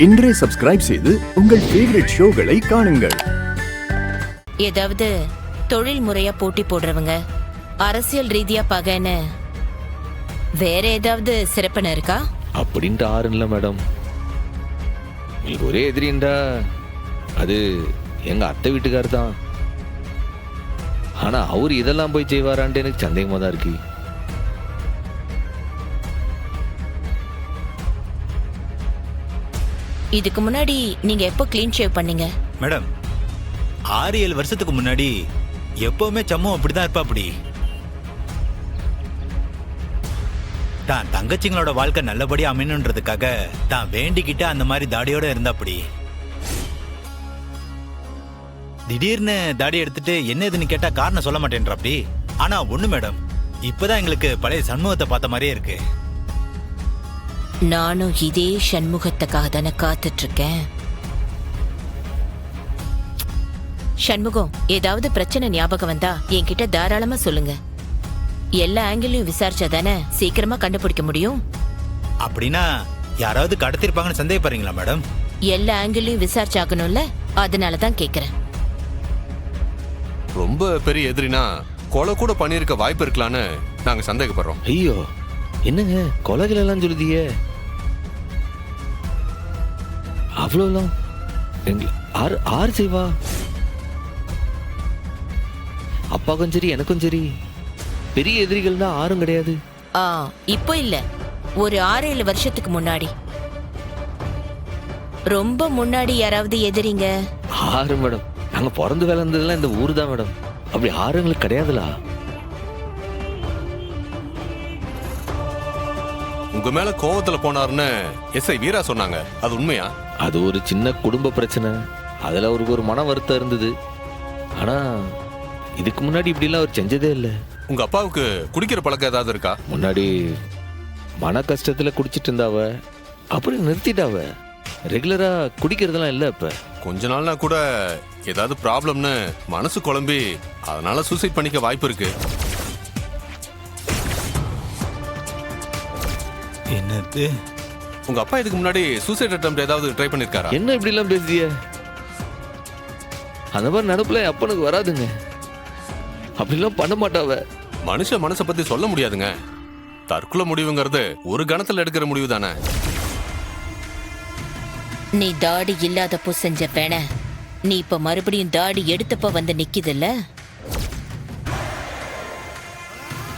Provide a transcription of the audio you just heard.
இன்றே சப்ஸ்கிரைப் செய்து உங்கள் ஃபேவரட் ஷோகளை காணுங்கள். ஏதாவது தொழில் முறையா போட்டி போடுறவங்க, அரசியல் ரீதியா பகைன்னு வேற ஏதாவது சிறப்புன்னு இருக்கா? அப்படின்ட்டு ஆறும் இல்லை மேடம். உங்களுக்கு ஒரே எதிரிண்டா அது எங்க அத்தை வீட்டுக்கார் தான். ஆனா அவர் இதெல்லாம் போய் செய்வாரான்ட்டு எனக்கு சந்தேகமா தான் இருக்கு. இதுக்கு முன்னாடி நீங்க எப்போ கிளீன் ஷேவ் பண்ணீங்க? மேடம் 6-7 வருஷத்துக்கு முன்னாடி எப்பவுமே சம்மு அப்படிதான் இருப்பா. அப்படி தான் தங்கச்சிங்களோட வாழ்க்கை நல்லபடியா அமையணுன்றதுக்காக தான் வேண்டிக்கிட்டு அந்த மாதிரி தாடியோட இருந்தா. அப்படி திடீர்னு தாடி எடுத்துட்டு என்ன இதுன்னு கேட்டா காரணம் சொல்ல மாட்டேன்ற. அப்படி ஆனா ஒண்ணு மேடம், இப்பதான் எங்களுக்கு பழைய சண்முகத்தை பார்த்த மாதிரியே இருக்கு. நானும் இதே சண்முகத்துக்காக தானே காத்துட்டு இருக்கேன். சண்முகம், ஏதாவது பிரச்சனை ஞாபகம் வந்தா என்கிட்ட தாராளமா சொல்லுங்க. எல்லா ஆங்கிளையும் விசாரிச்சா தானே சீக்கிரமா கண்டுபிடிக்க முடியும். அப்படின்னா யாராவது கடத்திருப்பாங்கன்னு சந்தேகப்படுறீங்களா மேடம்? எல்லா ஆங்கிளையும் விசாரிச்சாகணும்ல, அதனாலதான் கேக்குறேன். ரொம்ப பெரிய எதிரினா கொலை கூட பண்ணிருக்க வாய்ப்பு இருக்கலான்னு நாங்க சந்தேகப்படுறோம். ஐயோ, என்னங்க கொலைகள் எல்லாம் சொல்லுதியே? அவ்வளோலாம் ஆறு செய்வா? அப்பாக்கும் சரி எனக்கும் சரி பெரிய எதிரிகள்னா ஆறும் கிடையாது. இப்போ இல்ல, ஒரு 6-7 வருஷத்துக்கு முன்னாடி. ரொம்ப முன்னாடி யாராவது எதிரிங்க? ஆறு மேடம், நாங்க பிறந்து வளர்ந்ததெல்லாம் இந்த ஊர் தான் மேடம். அப்படி ஆறுங்களுக்கு கிடையாதுலா. உங்க மேல கோவத்துல போனாருன்னு எஸ்ஐ வீரா சொன்னாங்க, அது உண்மையா? அது ஒரு சின்ன குடும்ப பிரச்சனை, அதுல அவருக்கு ஒரு மன வருத்தம் இருந்தது. ஆனா இதுக்கு முன்னாடி இப்படிலாம் அவர் செஞ்சதே இல்லை. உங்க அப்பாவுக்கு குடிக்கிற பழக்கம் ஏதாவது இருக்கா? முன்னாடி மன கஷ்டத்துல குடிச்சிட்டு இருந்தாவ, அப்புறம் நிறுத்திட்டாவ. ரெகுலரா குடிக்கிறதெல்லாம் இல்லை. இப்ப கொஞ்ச நாள்னா கூட ஏதாவது ப்ராப்ளம்னு மனசு குழம்பி அதனால சூசைட் பண்ணிக்க வாய்ப்பு இருக்கு. என்னது? உங்க அப்பா இதுக்கு முன்னாடி சூசைட் அட்டெம்ப்ட் ஏதாவது ட்ரை பண்ணிருக்காரா? என்ன இப்படி எல்லாம் பேசிய? அந்த மாதிரி நடப்புல அப்பனுக்கு வராதுங்க. அப்படிலாம் பண்ண மாட்டாவ. மனுஷ மனசை பத்தி சொல்ல முடியாதுங்க. தற்கொலை முடிவுங்கிறது ஒரு கணத்துல எடுக்கிற முடிவு தானே. நீ தாடி இல்லாதப்போ செஞ்ச வேண, நீ இப்ப மறுபடியும் தாடி எடுத்தப்ப வந்து நிக்குதுல்ல.